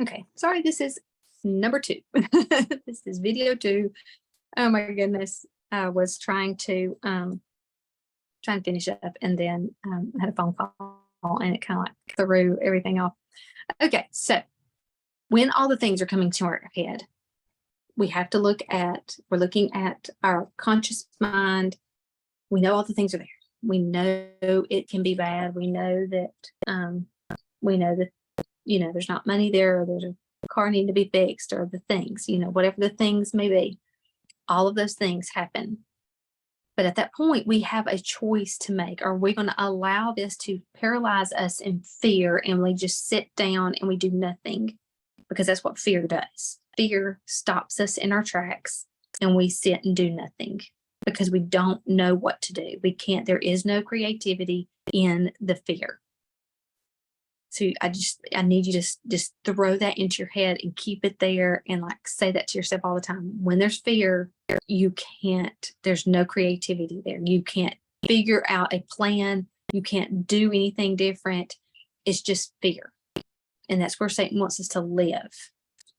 Okay, sorry, this is number 2. This is video 2. Oh my goodness. I was trying to finish up, and then I had a phone call and it kind of like threw everything off. Okay, so when all the things are coming to our head, we're looking at our conscious mind. We know all the things are there. We know it can be bad. We know that there's not money there, or there's a car needing to be fixed, or the things, whatever the things may be. All of those things happen. But at that point, we have a choice to make. Are we going to allow this to paralyze us in fear, and we just sit down and we do nothing? Because that's what fear does. Fear stops us in our tracks, and we sit and do nothing because we don't know what to do. There is no creativity in the fear. So I need you to just throw that into your head and keep it there, and like say that to yourself all the time. When there's fear, there's no creativity there. You can't figure out a plan. You can't do anything different. It's just fear. And that's where Satan wants us to live.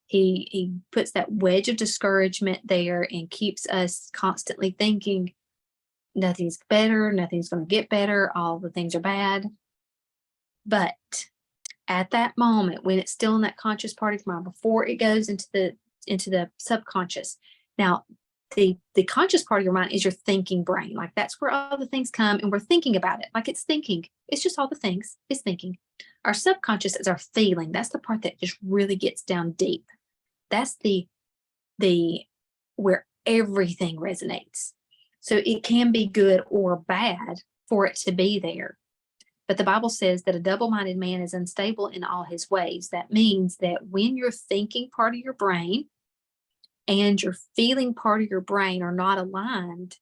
He puts that wedge of discouragement there and keeps us constantly thinking nothing's better, nothing's going to get better, all the things are bad. But at that moment, when it's still in that conscious part of your mind, before it goes into the subconscious. Now, the conscious part of your mind is your thinking brain. Like, that's where all the things come, and we're thinking about it. Like, it's thinking. It's just all the things. It's thinking. Our subconscious is our feeling. That's the part that just really gets down deep. That's the where everything resonates. So it can be good or bad for it to be there. But the Bible says that a double-minded man is unstable in all his ways. That means that when your thinking part of your brain and your feeling part of your brain are not aligned,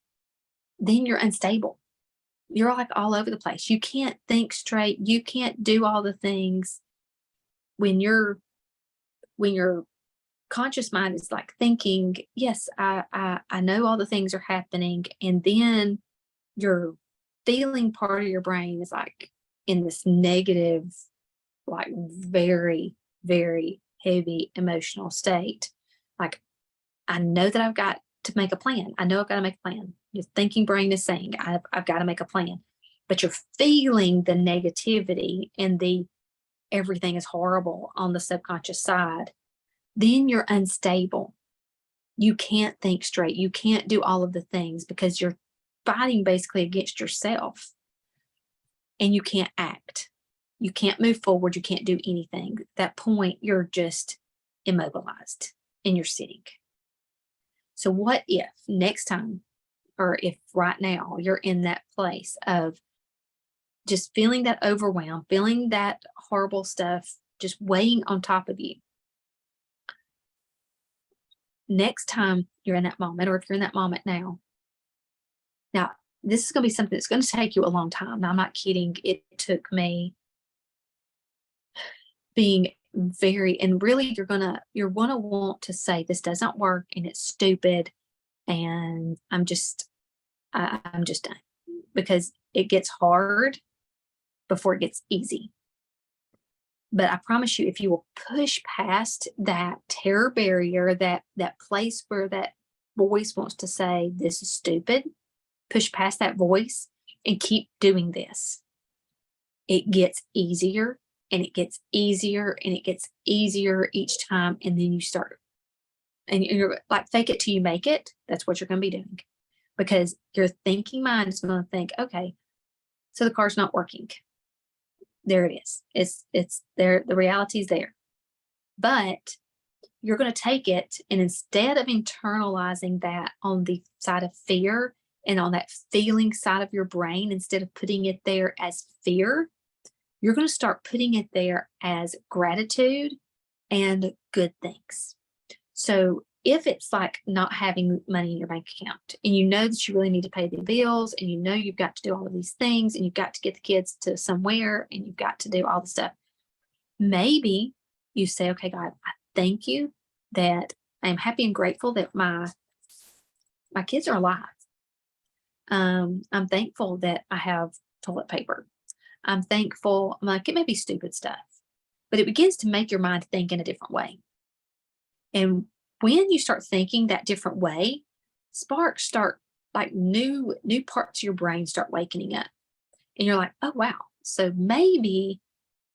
then you're unstable. You're like all over the place. You can't think straight. You can't do all the things when your conscious mind is like thinking, yes, I know all the things are happening. And then your feeling part of your brain is like in this negative, like very, very heavy emotional state. Like, I know that I've got to make a plan. I know I've got to make a plan. Your thinking brain is saying, I've got to make a plan. But you're feeling the negativity and the everything is horrible on the subconscious side. Then you're unstable. You can't think straight. You can't do all of the things because you're fighting basically against yourself, and you can't act. You can't move forward. You can't do anything. At that point, you're just immobilized and you're sitting. So what if next time, or if right now you're in that place of just feeling that overwhelm, feeling that horrible stuff just weighing on top of you? Next time you're in that moment, or if you're in that moment now, this is going to be something that's going to take you a long time. Now, I'm not kidding. It took me being very, and really you're going to want to say this doesn't work and it's stupid. And I'm just done, because it gets hard before it gets easy. But I promise you, if you will push past that terror barrier, that place where that voice wants to say, this is stupid, push past that voice and keep doing this, it gets easier and it gets easier and it gets easier each time. And then you start, and you're like, fake it till you make it. That's what you're going to be doing, because your thinking mind is going to think, okay, so the car's not working. There it is. It's there. The reality is there. But you're going to take it, and instead of internalizing that on the side of fear and on that feeling side of your brain, instead of putting it there as fear, you're going to start putting it there as gratitude and good things. So if it's like not having money in your bank account, and you know that you really need to pay the bills, and you know you've got to do all of these things, and you've got to get the kids to somewhere, and you've got to do all the stuff, maybe you say, okay, God, I thank you that I'm happy and grateful that my kids are alive. I'm thankful that I have toilet paper. I'm thankful, like, it may be stupid stuff, but it begins to make your mind think in a different way. And when you start thinking that different way, sparks start, like new parts of your brain start waking up. And you're like, oh wow. So maybe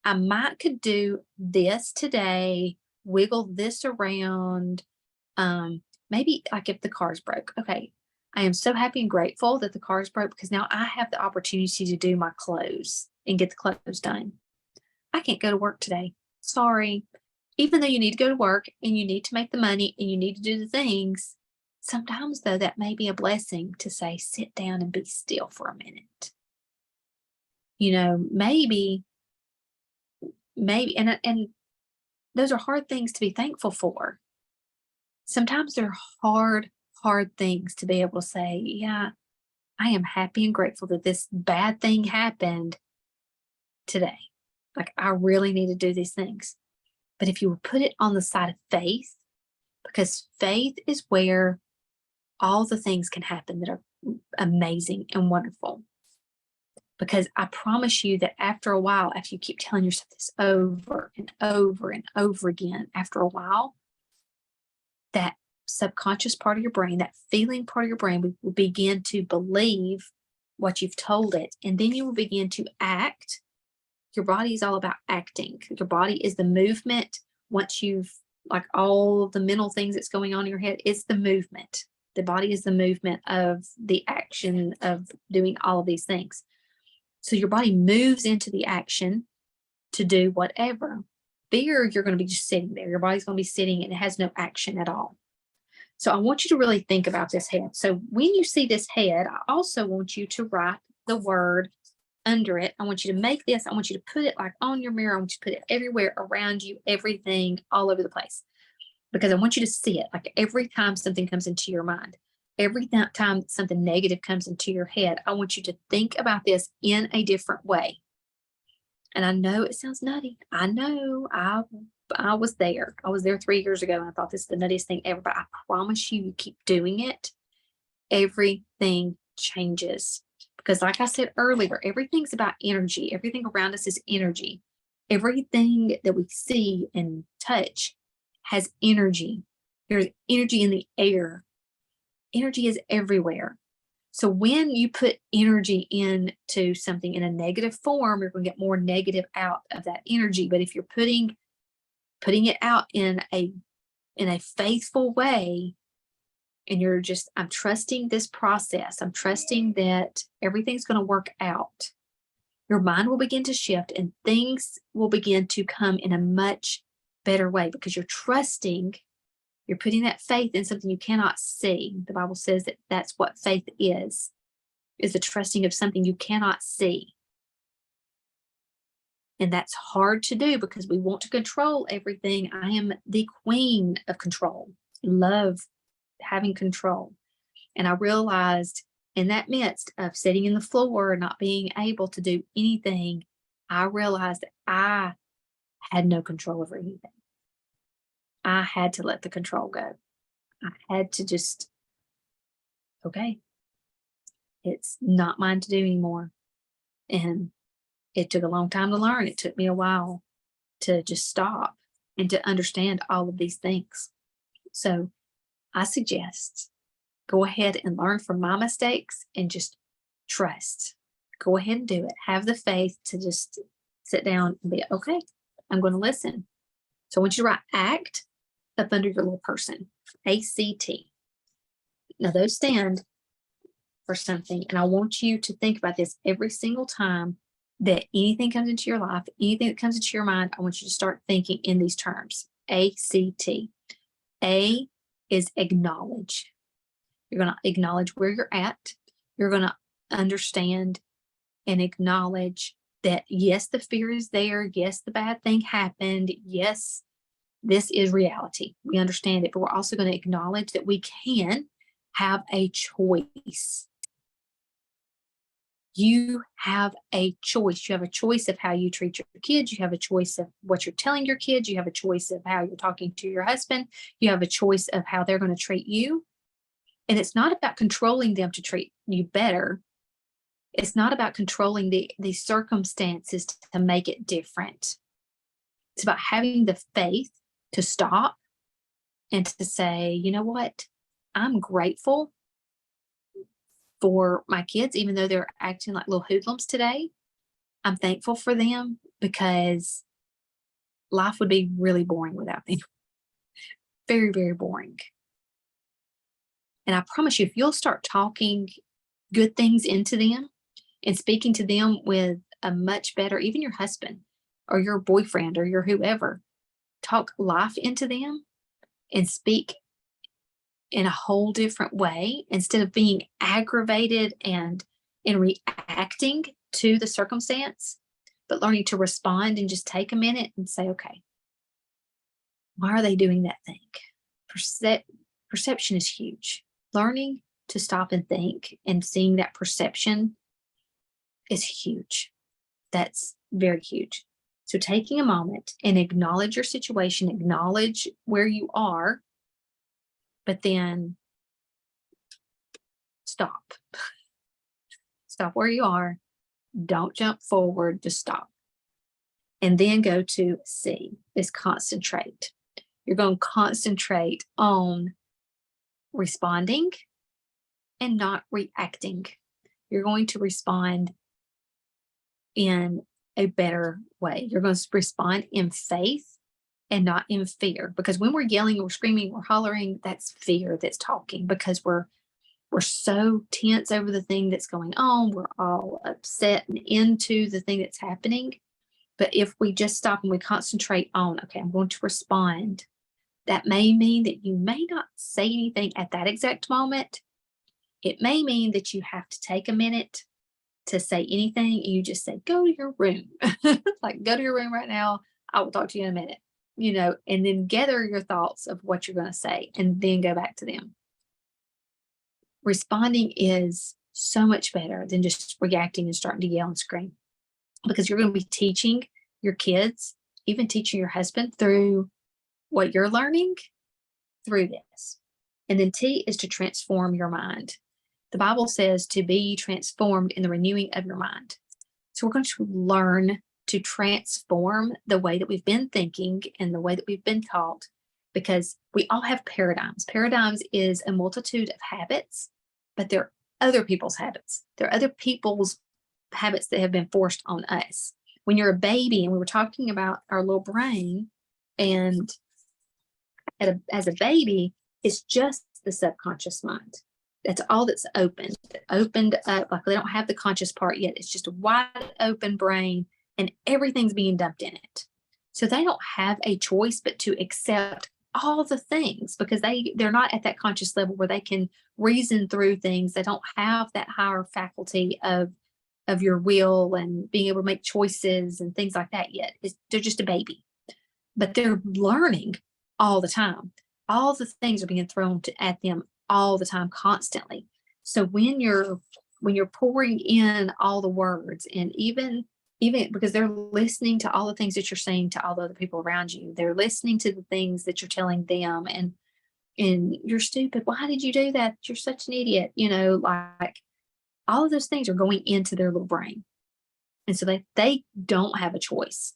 I might could do this today, wiggle this around. Maybe like if the car's broke. Okay. I am so happy and grateful that the car's broke because now I have the opportunity to do my clothes and get the clothes done. I can't go to work today. Sorry. Even though you need to go to work and you need to make the money and you need to do the things, sometimes though that may be a blessing to say, sit down and be still for a minute. Maybe, and those are hard things to be thankful for. Sometimes they're hard things to be able to say, yeah, I am happy and grateful that this bad thing happened today. Like, I really need to do these things. But if you would put it on the side of faith, because faith is where all the things can happen that are amazing and wonderful. Because I promise you that after a while, after you keep telling yourself this over and over and over again, after a while, that subconscious part of your brain, that feeling part of your brain will begin to believe what you've told it. And then you will begin to act. Your body is all about acting. Your body is the movement. Once you've, like, all the mental things that's going on in your head, it's the movement. The body is the movement of the action of doing all of these things. So your body moves into the action to do whatever. Fear, you're going to be just sitting there. Your body's going to be sitting and it has no action at all. So I want you to really think about this head. So when you see this head, I also want you to write the word under it. I want you to make this. I want you to put it like on your mirror. I want you to put it everywhere around you, everything, all over the place. Because I want you to see it like every time something comes into your mind. Every time something negative comes into your head, I want you to think about this in a different way. And I know it sounds nutty. I know I was there. I was there 3 years ago and I thought this is the nuttiest thing ever. But I promise you, you keep doing it, everything changes. Because like I said earlier, everything's about energy. Everything around us is energy. Everything that we see and touch has energy. There's energy in the air. Energy is everywhere. So when you put energy into something in a negative form, you're going to get more negative out of that energy. But if you're putting it out in a faithful way, and you're just, I'm trusting this process. I'm trusting that everything's going to work out. Your mind will begin to shift and things will begin to come in a much better way because you're trusting. You're putting that faith in something you cannot see. The Bible says that that's what faith is the trusting of something you cannot see. And that's hard to do because we want to control everything. I am the queen of control. Love having control. And I realized in that midst of sitting in the floor, not being able to do anything, I realized that I had no control over anything. I had to let the control go. I had to just, okay, it's not mine to do anymore. And it took a long time to learn. It took me a while to just stop and to understand all of these things. So I suggest go ahead and learn from my mistakes and just trust. Go ahead and do it. Have the faith to just sit down and be, okay, I'm going to listen. So I want you to write ACT up under your little person, ACT. Now those stand for something. And I want you to think about this every single time that anything comes into your life, anything that comes into your mind, I want you to start thinking in these terms. ACT. A is acknowledge. You're going to acknowledge where you're at. You're going to understand and acknowledge that, yes, the fear is there. Yes, the bad thing happened. Yes, this is reality. We understand it, but we're also going to acknowledge that we can have a choice. You have a choice. You have a choice of how you treat your kids. You have a choice of what you're telling your kids. You have a choice of how you're talking to your husband. You have a choice of how they're going to treat you. And it's not about controlling them to treat you better. It's not about controlling the circumstances to make it different. It's about having the faith to stop and to say, you know what? I'm grateful for my kids, even though they're acting like little hoodlums today. I'm thankful for them because life would be really boring without them. Very, very boring. And I promise you, if you'll start talking good things into them and speaking to them with a much better, even your husband or your boyfriend or your whoever, talk life into them and speak in a whole different way instead of being aggravated and reacting to the circumstance, but learning to respond and just take a minute and say, okay, why are they doing that thing? Perception is huge. Learning to stop and think and seeing that perception is huge. That's very huge. So taking a moment and acknowledge your situation, acknowledge where you are, but then stop. Stop where you are. Don't jump forward, just stop. And then go to C, is concentrate. You're going to concentrate on responding and not reacting. You're going to respond in a better way. You're going to respond in faith and not in fear. Because when we're yelling, we're screaming, we're hollering, that's fear that's talking, because we're so tense over the thing that's going on. We're all upset and into the thing that's happening. But if we just stop and we concentrate on, okay, I'm going to respond, that may mean that you may not say anything at that exact moment. It may mean that you have to take a minute to say anything and you just say, go to your room. Like, go to your room right now. I will talk to you in a minute, and then gather your thoughts of what you're going to say and then go back to them. Responding is so much better than just reacting and starting to yell and scream, because you're going to be teaching your kids, even teaching your husband through what you're learning through this. And then T is to transform your mind. The Bible says to be transformed in the renewing of your mind. So we're going to learn to transform the way that we've been thinking and the way that we've been taught, because we all have paradigms. Paradigms is a multitude of habits, but they're other people's habits. They're other people's habits that have been forced on us. When you're a baby, and we were talking about our little brain, and as a baby, it's just the subconscious mind. That's all that's opened up. Like, they don't have the conscious part yet. It's just a wide open brain and everything's being dumped in it. So they don't have a choice but to accept all the things, because they're not at that conscious level where they can reason through things. They don't have that higher faculty of your will and being able to make choices and things like that yet. They're just a baby, but they're learning all the time. All the things are being thrown at them all the time, constantly. So when you're pouring in all the words, and even because they're listening to all the things that you're saying to all the other people around you, they're listening to the things that you're telling them, and you're stupid. Why did you do that? You're such an idiot. Like, all of those things are going into their little brain. And so they don't have a choice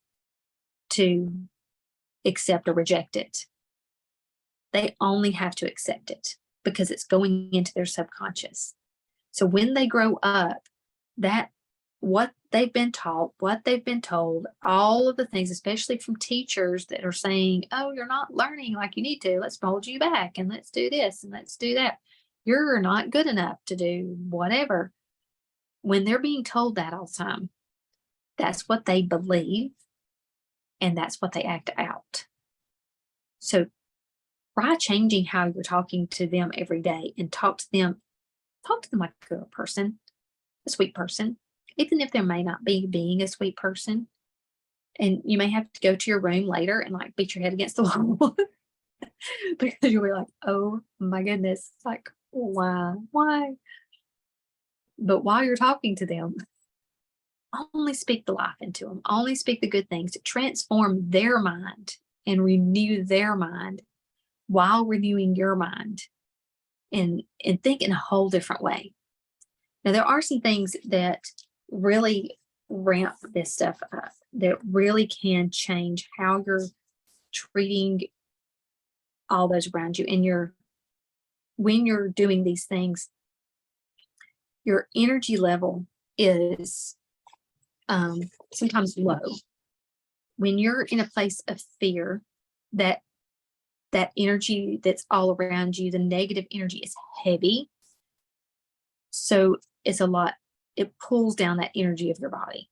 to accept or reject it. They only have to accept it because it's going into their subconscious. So when they grow up, that what they've been taught, what they've been told, all of the things, especially from teachers that are saying, oh, you're not learning like you need to. Let's hold you back, and let's do this and let's do that. You're not good enough to do whatever. When they're being told that all the time, that's what they believe, and that's what they act out. So try changing how you're talking to them every day, and talk to them like a good person, a sweet person, even if there may not be being a sweet person. And you may have to go to your room later and like beat your head against the wall because you'll be like, oh my goodness, like, why? But while you're talking to them, only speak the life into them, only speak the good things to transform their mind and renew their mind while renewing your mind, and think in a whole different way. Now, there are some things that really ramp this stuff up, that really can change how you're treating all those around you. And when you're doing these things, your energy level is sometimes low. When you're in a place of fear, that energy that's all around you, the negative energy is heavy. So it's a lot, it pulls down that energy of your body.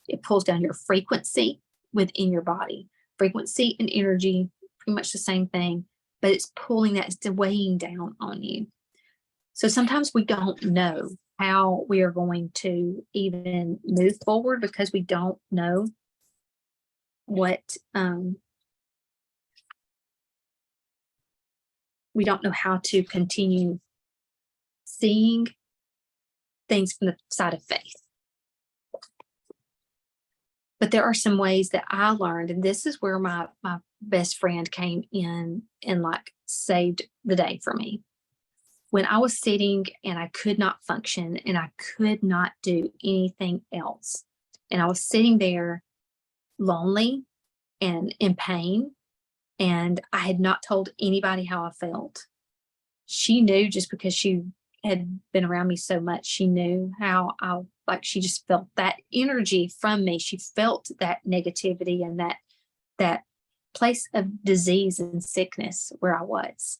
It pulls down your frequency within your body. Frequency and energy, pretty much the same thing, but it's pulling that, it's weighing down on you. So sometimes we don't know how we are going to even move forward because we don't know what, we don't know how to continue seeing things from the side of faith. But there are some ways that I learned, and this is where my best friend came in and like saved the day for me. When I was sitting and I could not function and I could not do anything else, and I was sitting there lonely and in pain, and I had not told anybody how I felt. She knew, just because she had been around me so much. She knew how she just felt that energy from me. She felt that negativity and that place of disease and sickness where I was.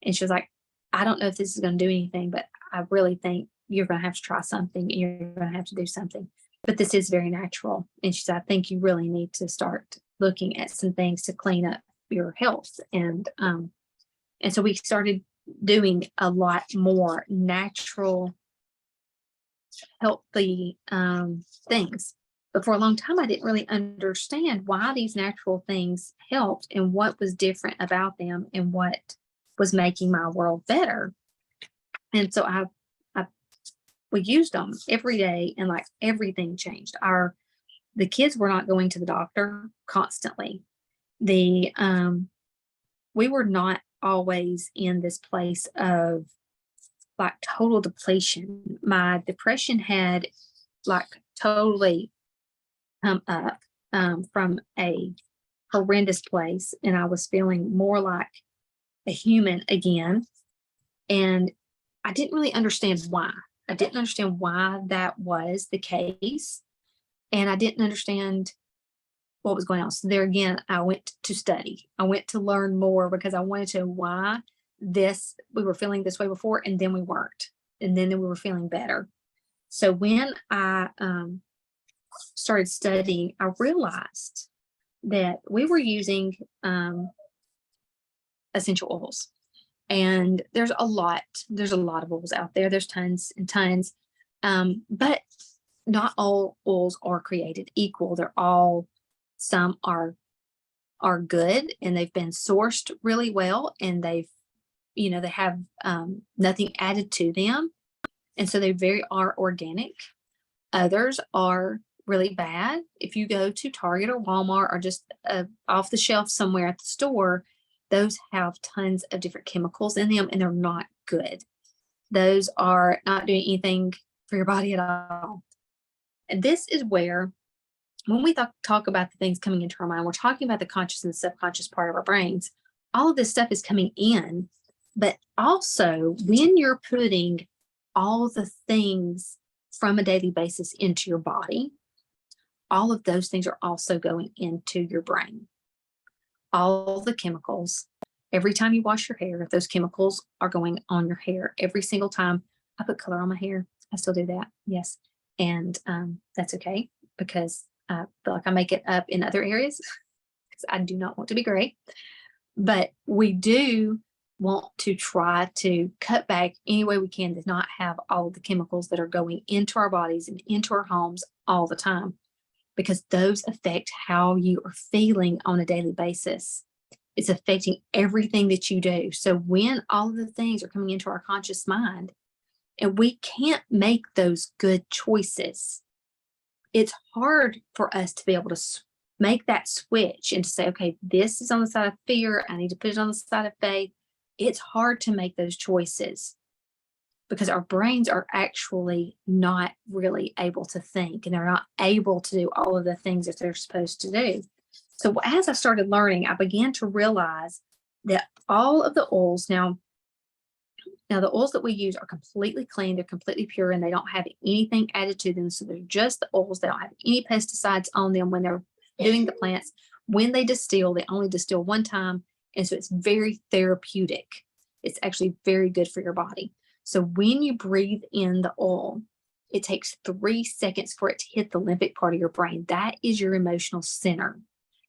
And she was like, I don't know if this is going to do anything, but I really think you're going to have to try something. And you're going to have to do something. But this is very natural. And she said, I think you really need to start looking at some things to clean up your health. And so we started doing a lot more natural, healthy things. But for a long time, I didn't really understand why these natural things helped and what was different about them and what was making my world better. And so we used them every day, and like everything changed. The kids were not going to the doctor constantly. We were not always in this place of like total depletion. My depression had like totally come up from a horrendous place, and I was feeling more like a human again. And I didn't really understand why. I didn't understand why that was the case. And I didn't understand what was going on. So there again, I went to study. I went to learn more because I wanted to know why we were feeling this way before, and then we weren't. And then we were feeling better. So when I started studying, I realized that we were using essential oils. And there's a lot of oils out there. There's tons and tons. But not all oils are created equal. Some are good, and they've been sourced really well, and they have nothing added to them. And so they are organic. Others are really bad. If you go to Target or Walmart or just off the shelf somewhere at the store, those have tons of different chemicals in them, and they're not good. Those are not doing anything for your body at all. And this is where, when we talk about the things coming into our mind, we're talking about the conscious and the subconscious part of our brains. All of this stuff is coming in, but also when you're putting all the things from a daily basis into your body, all of those things are also going into your brain. All the chemicals, every time you wash your hair, those chemicals are going on your hair. Every single time I put color on my hair, I still do that. Yes. And that's okay, because I feel like I make it up in other areas because I do not want to be gray. But we do want to try to cut back any way we can to not have all of the chemicals that are going into our bodies and into our homes all the time, because those affect how you are feeling on a daily basis. It's affecting everything that you do. So when all of the things are coming into our conscious mind and we can't make those good choices, it's hard for us to be able to make that switch and to say, okay, this is on the side of fear. I need to put it on the side of faith. It's hard to make those choices. because our brains are actually not really able to think, and they're not able to do all of the things that they're supposed to do. So as I started learning, I began to realize that all of the oils now the oils that we use are completely clean, they're completely pure, and they don't have anything added to them. So they're just the oils. They don't have any pesticides on them when they're doing the plants. When they distill, they only distill one time. And so it's very therapeutic. It's actually very good for your body. So when you breathe in the oil, it takes 3 seconds for it to hit the limbic part of your brain. That is your emotional center.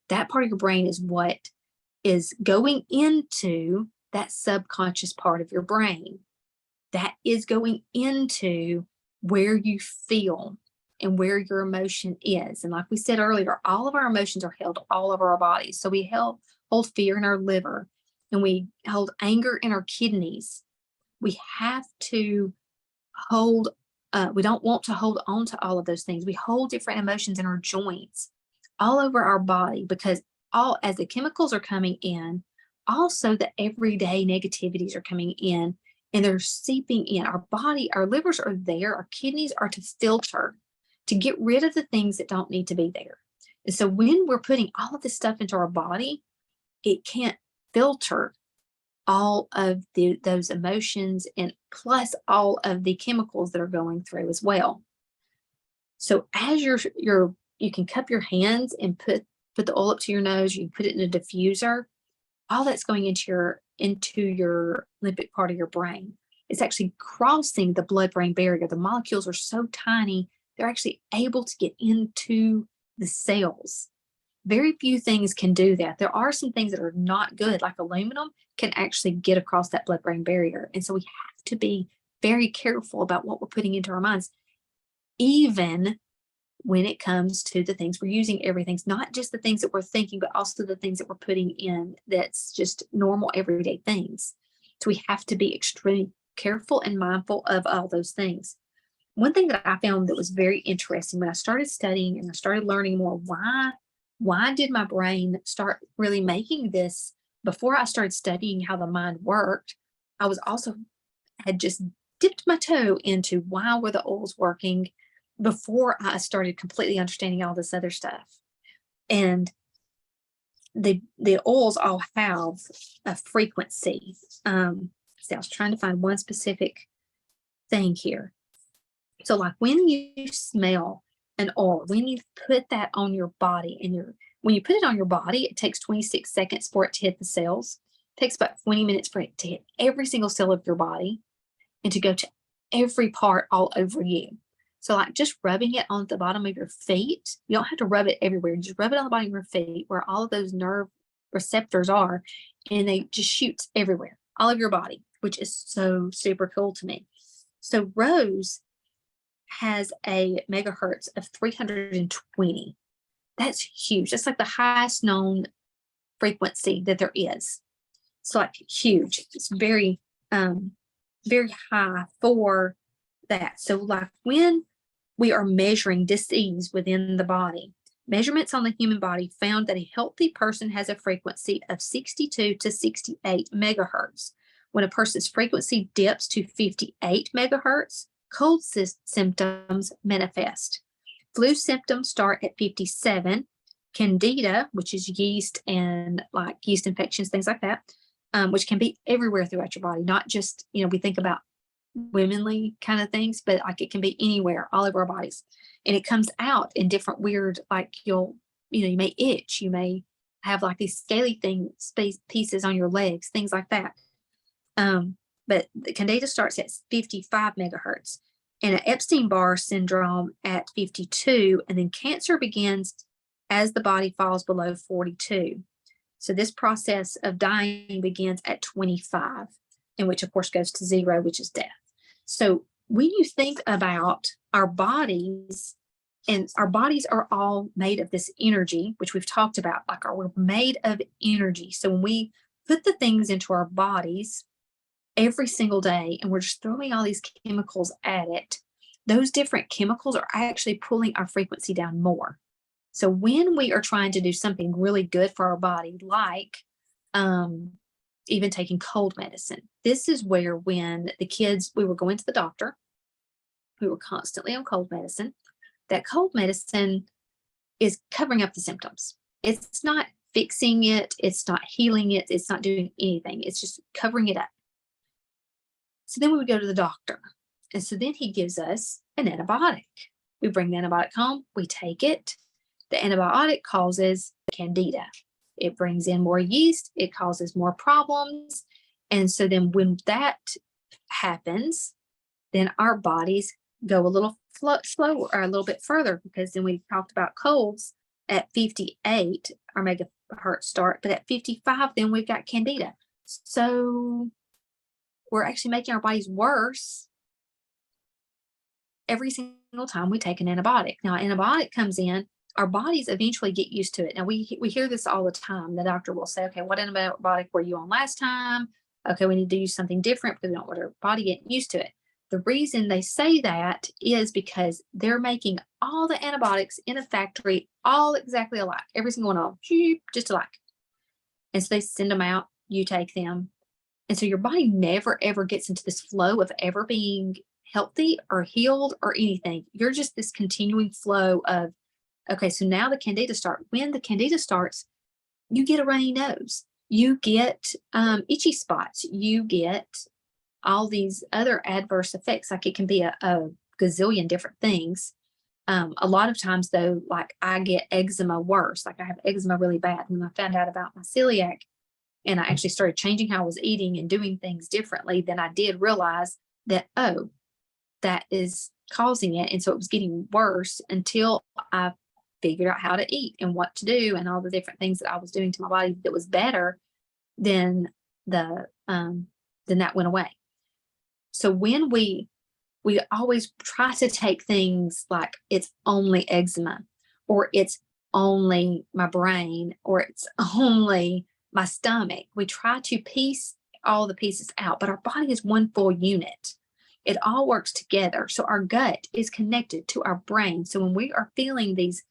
That part of your brain is what is going into that subconscious part of your brain. That is going into where you feel and where your emotion is. And like we said earlier, all of our emotions are held all over our bodies. So we hold fear in our liver, and we hold anger in our kidneys. We have to hold, we don't want to hold on to all of those things. We hold different emotions in our joints all over our body, because as the chemicals are coming in, also the everyday negativities are coming in, and they're seeping in our body. Our livers are there, our kidneys are to filter, to get rid of the things that don't need to be there. And so when we're putting all of this stuff into our body, it can't filter all of those emotions, and plus all of the chemicals that are going through as well. So as you can cup your hands and put the oil up to your nose, you can put it in a diffuser. All that's going into your limbic part of your brain. It's actually crossing the blood-brain barrier. The molecules are so tiny, they're actually able to get into the cells. Very few things can do that. There are some things that are not good, like aluminum can actually get across that blood-brain barrier. And so we have to be very careful about what we're putting into our minds, even when it comes to the things we're using. Everything's not just the things that we're thinking, but also the things that we're putting in that's just normal everyday things. So we have to be extremely careful and mindful of all those things. One thing that I found that was very interesting when I started studying and I started learning more, why did my brain start really making this? Before I started studying how the mind worked, I was also had just dipped my toe into why were the oils working before I started completely understanding all this other stuff. And the oils all have a frequency. See, I was trying to find one specific thing here. So like when you smell an oil, when you put that on your body, and when you put it on your body, it takes 26 seconds for it to hit the cells. It takes about 20 minutes for it to hit every single cell of your body and to go to every part all over you. So like just rubbing it on the bottom of your feet, you don't have to rub it everywhere. Just rub it on the bottom of your feet where all of those nerve receptors are, and they just shoot everywhere, all of your body, which is so super cool to me. So rose has a megahertz of 320. That's huge. That's like the highest known frequency that there is. It's like huge. It's very, very high for that. So like when we are measuring disease within the body, measurements on the human body found that a healthy person has a frequency of 62 to 68 megahertz. When a person's frequency dips to 58 megahertz, cold symptoms manifest. Flu symptoms start at 57. Candida, which is yeast and like yeast infections, things like that, which can be everywhere throughout your body, not just, we think about womanly kind of things, but like it can be anywhere, all over our bodies. And it comes out in different weird, like you may itch, you may have like these scaly pieces on your legs, things like that. But the candida starts at 55 megahertz, and an Epstein-Barr syndrome at 52, and then cancer begins as the body falls below 42. So this process of dying begins at 25, and which of course goes to 0, which is death. So when you think about our bodies, and our bodies are all made of this energy, which we've talked about, like we're made of energy. So when we put the things into our bodies every single day, and we're just throwing all these chemicals at it, those different chemicals are actually pulling our frequency down more. So when we are trying to do something really good for our body, like even taking cold medicine. This is where when the kids, we were going to the doctor, we were constantly on cold medicine. That cold medicine is covering up the symptoms. It's not fixing it, it's not healing it, it's not doing anything. It's just covering it up. So then we would go to the doctor. And so then he gives us an antibiotic. We bring the antibiotic home, we take it. The antibiotic causes candida. It brings in more yeast, it causes more problems. And so then when that happens, then our bodies go a little slower or a little bit further, because then we talked about colds at 58, our megahertz start, but at 55, then we've got candida. So we're actually making our bodies worse every single time we take an antibiotic. Now, an antibiotic comes in, our bodies eventually get used to it. Now, we hear this all the time. The doctor will say, okay, what antibiotic were you on last time? Okay, we need to use something different because we don't want our body getting used to it. The reason they say that is because they're making all the antibiotics in a factory all exactly alike, every single one of them, just alike. And so they send them out, you take them. And so your body never, ever gets into this flow of ever being healthy or healed or anything. You're just this continuing flow of, okay, so now the candida start. When the candida starts, you get a runny nose, you get itchy spots, you get all these other adverse effects. Like it can be a gazillion different things. A lot of times though, like I get eczema worse. Like I have eczema really bad. When I found out about my celiac and I actually started changing how I was eating and doing things differently, then I did realize that, oh, that is causing it. And so it was getting worse until I figured out how to eat and what to do and all the different things that I was doing to my body that was better than then that went away. So when we always try to take things like it's only eczema or it's only my brain or it's only my stomach. We try to piece all the pieces out, but our body is one full unit. It all works together. So our gut is connected to our brain. So when we are feeling these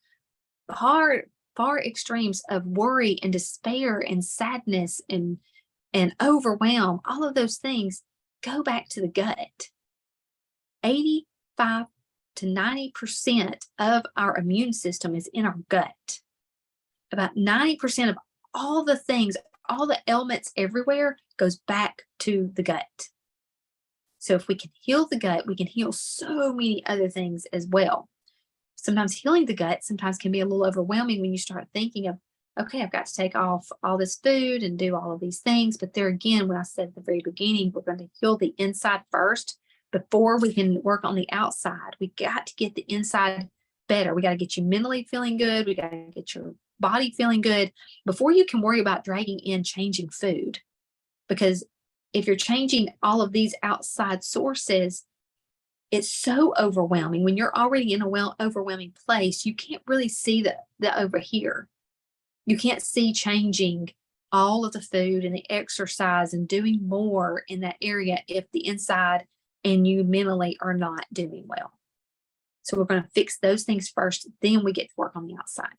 far extremes of worry and despair and sadness and overwhelm, all of those things go back to the gut. 85 to 90% of our immune system is in our gut. About 90% of all the things, all the ailments everywhere goes back to the gut. So if we can heal the gut, we can heal so many other things as well. Sometimes healing the gut sometimes can be a little overwhelming when you start thinking of, okay, I've got to take off all this food and do all of these things. But there again, when I said at the very beginning, we're going to heal the inside first before we can work on the outside. We got to get the inside better. We got to get you mentally feeling good. We got to get your body feeling good before you can worry about dragging in changing food. Because if you're changing all of these outside sources, it's so overwhelming. When you're already in a overwhelming place, you can't really see the over here. You can't see changing all of the food and the exercise and doing more in that area if the inside and you mentally are not doing well. So we're going to fix those things first. Then we get to work on the outside.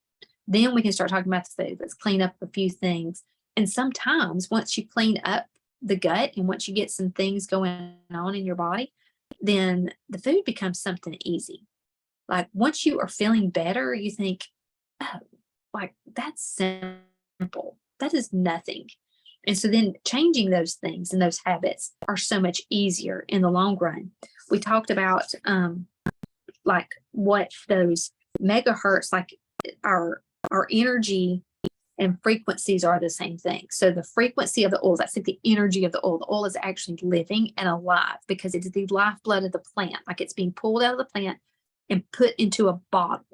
Then we can start talking about the food. Let's clean up a few things. And sometimes once you clean up the gut and once you get some things going on in your body, then the food becomes something easy. Like once you are feeling better, you think, oh, like that's simple. That is nothing. And so then changing those things and those habits are so much easier in the long run. We talked about like what those megahertz, like our energy and frequencies are the same thing. So the frequency of the oil, that's like the energy of the oil. The oil is actually living and alive because it's the lifeblood of the plant. Like it's being pulled out of the plant and put into a bottle.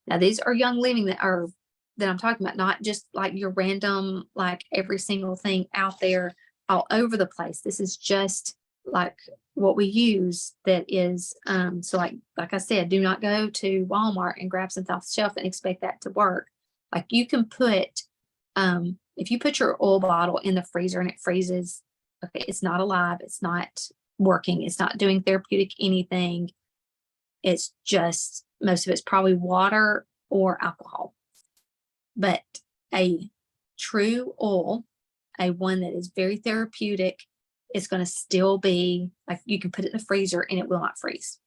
Now these are young living that I'm talking about, not just like your random, like every single thing out there all over the place. This is just like what we use that is, so like I said, do not go to Walmart and grab something off the shelf and expect that to work. Like you can put, if you put your oil bottle in the freezer and it freezes, okay, it's not alive. It's not working. It's not doing therapeutic anything. It's just, most of it's probably water or alcohol. But a true oil, a one that is very therapeutic. It's going to still be like you can put it in the freezer and it will not freeze.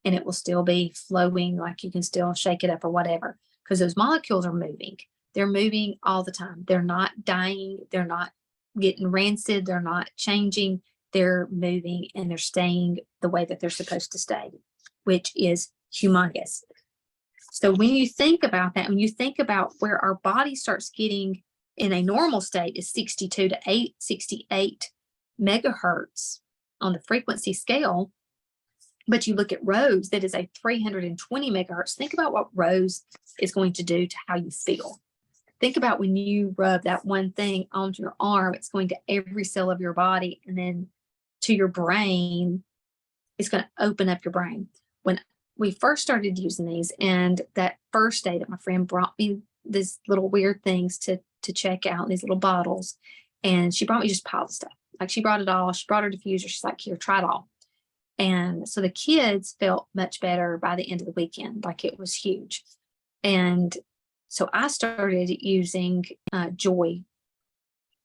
And it will still be flowing, like you can still shake it up or whatever, because those molecules are moving. They're moving all the time. They're not dying. They're not getting rancid. They're not changing. They're moving and they're staying the way that they're supposed to stay, which is humongous. So when you think about that, when you think about where our body starts getting in a normal state is 62 to 68 megahertz on the frequency scale. But you look at Rose, that is a 320 megahertz. Think about what Rose is going to do to how you feel. Think about when you rub that one thing onto your arm, it's going to every cell of your body and then to your brain. It's going to open up your brain. When we first started using these, and that first day that my friend brought me these little weird things to check out, these little bottles, and she brought me just piles of stuff. Like she brought it all. She brought her diffuser. She's like, here, try it all. And so the kids felt much better by the end of the weekend, like it was huge. And so I started using Joy.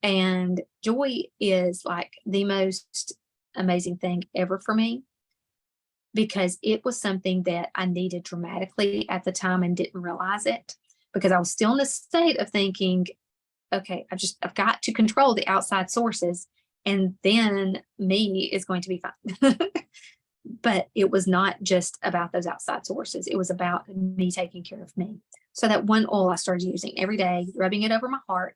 And Joy is like the most amazing thing ever for me, because it was something that I needed dramatically at the time and didn't realize it, because I was still in the state of thinking, okay, I've got to control the outside sources, and then me is going to be fine. But it was not just about those outside sources. It was about me taking care of me. So that one oil I started using every day, rubbing it over my heart,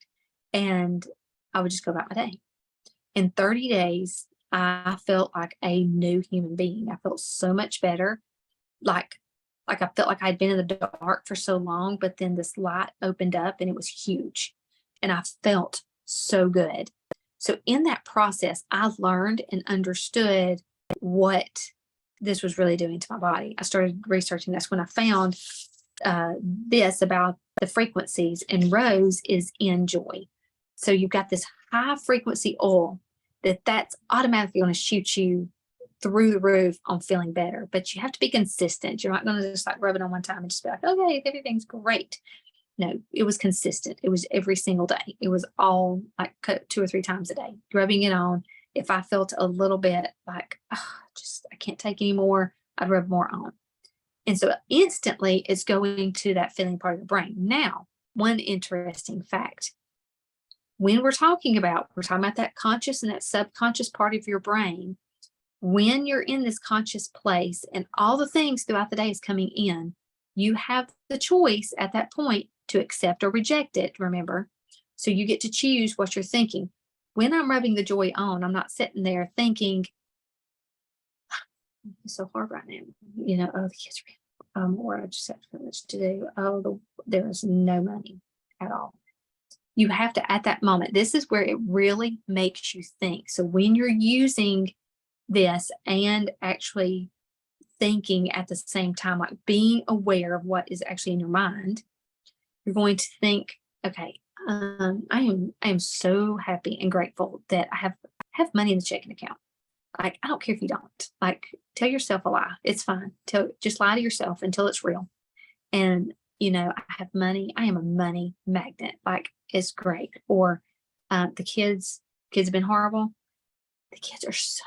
and I would just go about my day. In 30 days, I felt like a new human being. I felt so much better. Like I felt like I'd been in the dark for so long, but then this light opened up and it was huge. And I felt so good. So in that process, I learned and understood what this was really doing to my body. I started researching. That's when I found this about the frequencies, and Rose is in Joy. So you've got this high frequency oil that's automatically going to shoot you through the roof on feeling better, but you have to be consistent. You're not going to just like rub it on one time and just be like, okay, everything's great. No, it was consistent. It was every single day. It was all like 2 or 3 times a day, rubbing it on. If I felt a little bit like, I can't take any more, I'd rub more on. And so instantly it's going to that feeling part of the brain. Now, one interesting fact, when we're talking about that conscious and that subconscious part of your brain, when you're in this conscious place and all the things throughout the day is coming in, you have the choice at that point to accept or reject it, remember? So you get to choose what you're thinking. When I'm rubbing the Joy on, I'm not sitting there thinking, it's so hard right now. Oh, the kids are more. I just have so much to do. Oh, there is no money at all. You have to, at that moment, this is where it really makes you think. So when you're using this and actually thinking at the same time, like being aware of what is actually in your mind, you're going to think, okay, I am so happy and grateful that I have money in the checking account. Like, I don't care if you don't. Like, tell yourself a lie. It's fine. Just lie to yourself until it's real. And, I have money. I am a money magnet. Like, it's great. Or the kids have been horrible. The kids are so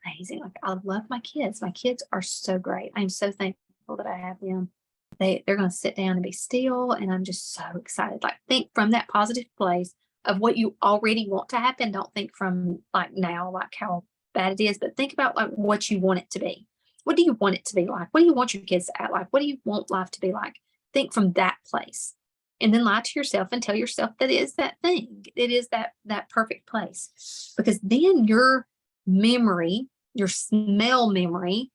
amazing. Like, I love my kids. My kids are so great. I'm so thankful that I have them. They're going to sit down and be still. And I'm just so excited. Like, think from that positive place of what you already want to happen. Don't think from like now, like how bad it is, but think about like what you want it to be. What do you want it to be like? What do you want your kids to act like? What do you want life to be like? Think from that place, and then lie to yourself and tell yourself that it is that thing. It is that perfect place, because then your memory, your smell memory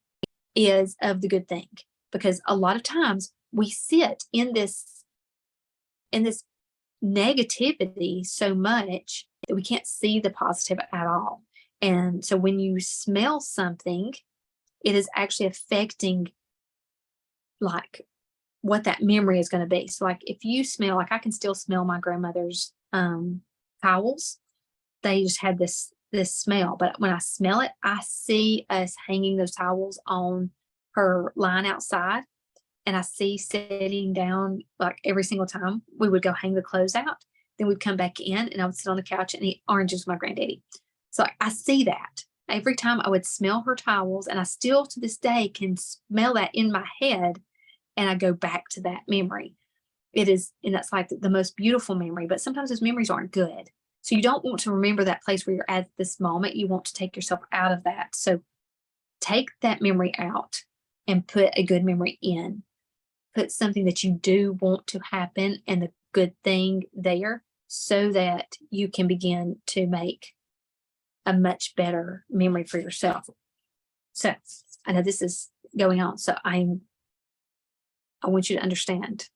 is of the good thing. Because a lot of times we sit in this negativity so much that we can't see the positive at all. And so when you smell something, it is actually affecting like what that memory is going to be. So like if you smell, like I can still smell my grandmother's towels. They just had this smell, but when I smell it, I see us hanging those towels on her line outside, and I see sitting down like every single time we would go hang the clothes out, Then we'd come back in and I would sit on the couch and eat oranges with my granddaddy. So I see that every time I would smell her towels, and I still to this day can smell that in my head, and I go back to that memory. It is, and that's like the most beautiful memory, but sometimes those memories aren't good. So you don't want to remember that place where you're at this moment. You want to take yourself out of that. So take that memory out and put a good memory in. Put something that you do want to happen and the good thing there so that you can begin to make a much better memory for yourself. So I know this is going on. So I want you to understand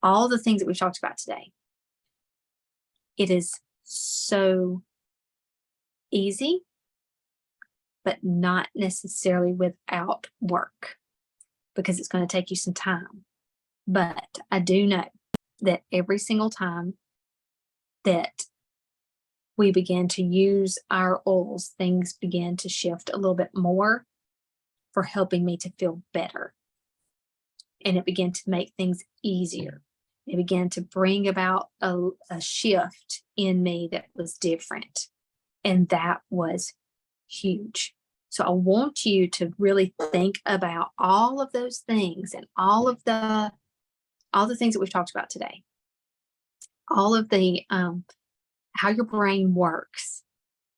all the things that we've talked about today. It is so easy, but not necessarily without work, because it's going to take you some time. But I do know that every single time that we begin to use our oils, things begin to shift a little bit more for helping me to feel better. And it began to make things easier. It began to bring about a shift in me that was different. And that was huge. So I want you to really think about all of those things and all the things that we've talked about today. All of the how your brain works,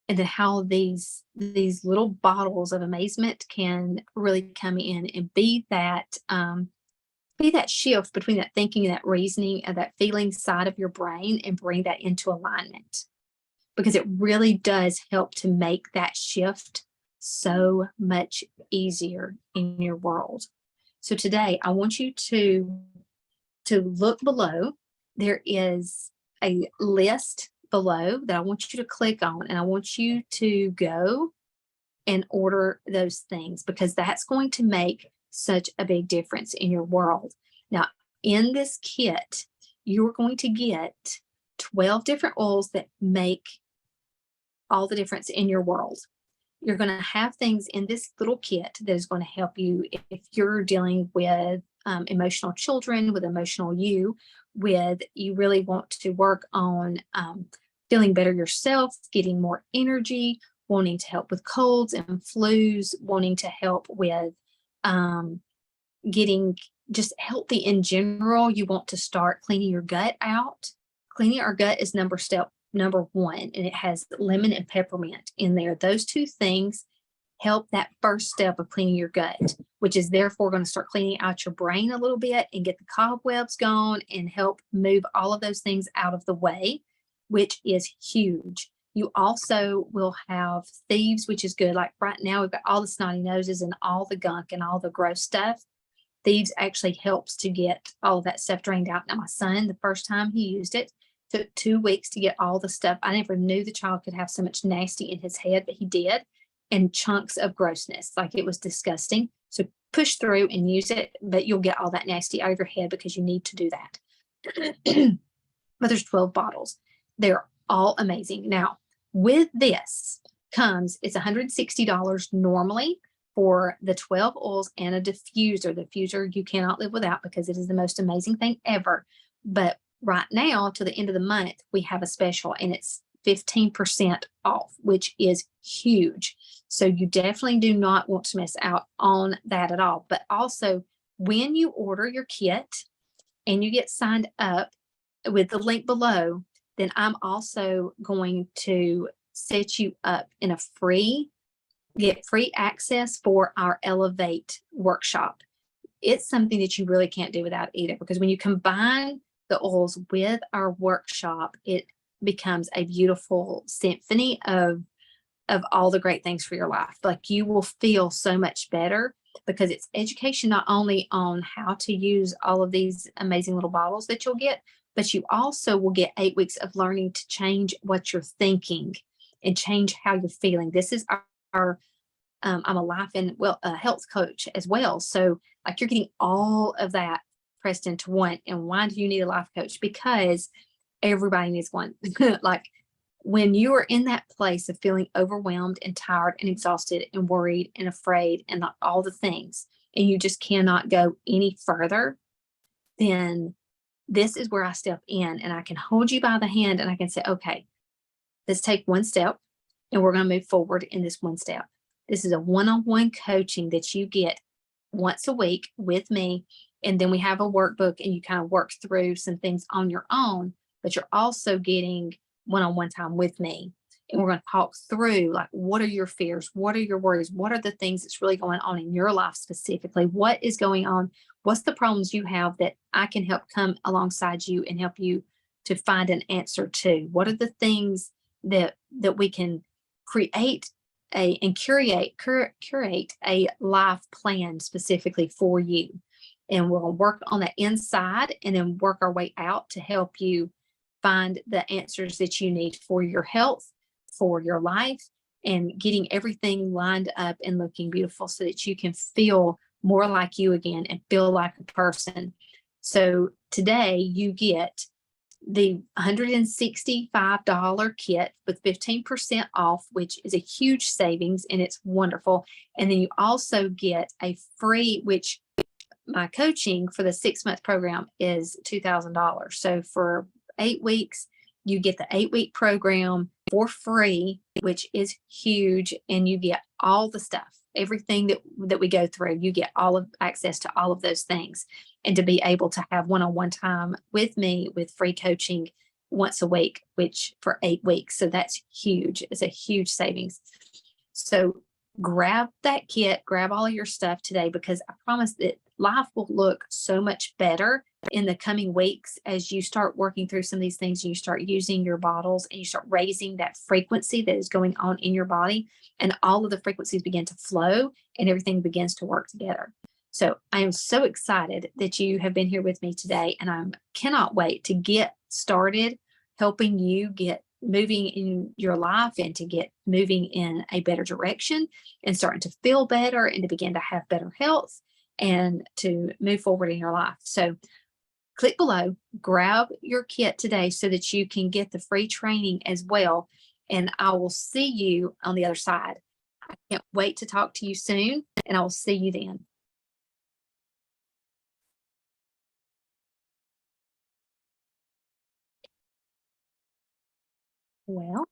and then how these little bottles of amazement can really come in and be that shift between that thinking and that reasoning and that feeling side of your brain, and bring that into alignment, because it really does help to make that shift so much easier in your world. So today I want you to look below. There is a list below that I want you to click on, and I want you to go and order those things, because that's going to make such a big difference in your world. Now, in this kit, you're going to get 12 different oils that make all the difference in your world. You're going to have things in this little kit that is going to help you if you're dealing with emotional children, with emotional you really want to work on feeling better yourself, getting more energy, wanting to help with colds and flus, wanting to help with getting just healthy in general. You want to start cleaning your gut out. Cleaning our gut is step number one, and it has lemon and peppermint in there. Those two things help that first step of cleaning your gut, which is therefore going to start cleaning out your brain a little bit and get the cobwebs gone and help move all of those things out of the way, which is huge. You also will have thieves, which is good. Like right now, we've got all the snotty noses and all the gunk and all the gross stuff. Thieves actually helps to get all of that stuff drained out. Now, my son, the first time he used it, took 2 weeks to get all the stuff. I never knew the child could have so much nasty in his head, but he did, and chunks of grossness. Like, it was disgusting. So push through and use it, but you'll get all that nasty out of your head because you need to do that. But there's 12 bottles. They're all amazing. Now, with this comes, it's $160 normally for the 12 oils and a diffuser. The diffuser you cannot live without because it is the most amazing thing ever. But right now, to the end of the month, we have a special, and it's 15% off, which is huge. So you definitely do not want to miss out on that at all. But also, when you order your kit and you get signed up with the link below, then I'm also going to set you up in get free access for our Elevate workshop. It's something that you really can't do without either, because when you combine the oils with our workshop, it becomes a beautiful symphony of all the great things for your life. Like, you will feel so much better because it's education not only on how to use all of these amazing little bottles that you'll get, but you also will get 8 weeks of learning to change what you're thinking and change how you're feeling. This is our I'm a life and health coach as well. So like, you're getting all of that pressed into one. And why do you need a life coach? Because everybody needs one. Like, when you are in that place of feeling overwhelmed and tired and exhausted and worried and afraid and all the things, and you just cannot go any further, then this is where I step in and I can hold you by the hand and I can say, okay, let's take one step and we're going to move forward in this one step. This is a one-on-one coaching that you get once a week with me. And then we have a workbook and you kind of work through some things on your own, but you're also getting one-on-one time with me. And we're going to talk through, like, what are your fears? What are your worries? What are the things that's really going on in your life specifically? What is going on? What's the problems you have that I can help come alongside you and help you to find an answer to? What are the things that we can create and curate a life plan specifically for you? And we'll work on the inside and then work our way out to help you find the answers that you need for your health, for your life, and getting everything lined up and looking beautiful so that you can feel more like you again and feel like a person. So today you get the $165 kit with 15% off, which is a huge savings and it's wonderful. And then you also get a free, which my coaching for the 6-month program is $2,000. So for 8 weeks, you get the 8-week program for free, which is huge. And you get all the stuff, everything that we go through, you get all of access to all of those things. And to be able to have one-on-one time with me with free coaching once a week, which for 8 weeks. So that's huge. It's a huge savings. So grab that kit, grab all of your stuff today, because I promise that life will look so much better in the coming weeks as you start working through some of these things and you start using your bottles and you start raising that frequency that is going on in your body, and all of the frequencies begin to flow and everything begins to work together. So I am so excited that you have been here with me today, and I cannot wait to get started helping you get moving in your life and to get moving in a better direction and starting to feel better and to begin to have better health and to move forward in your life. So click below, grab your kit today so that you can get the free training as well. And I will see you on the other side. I can't wait to talk to you soon, and I will see you then. Well,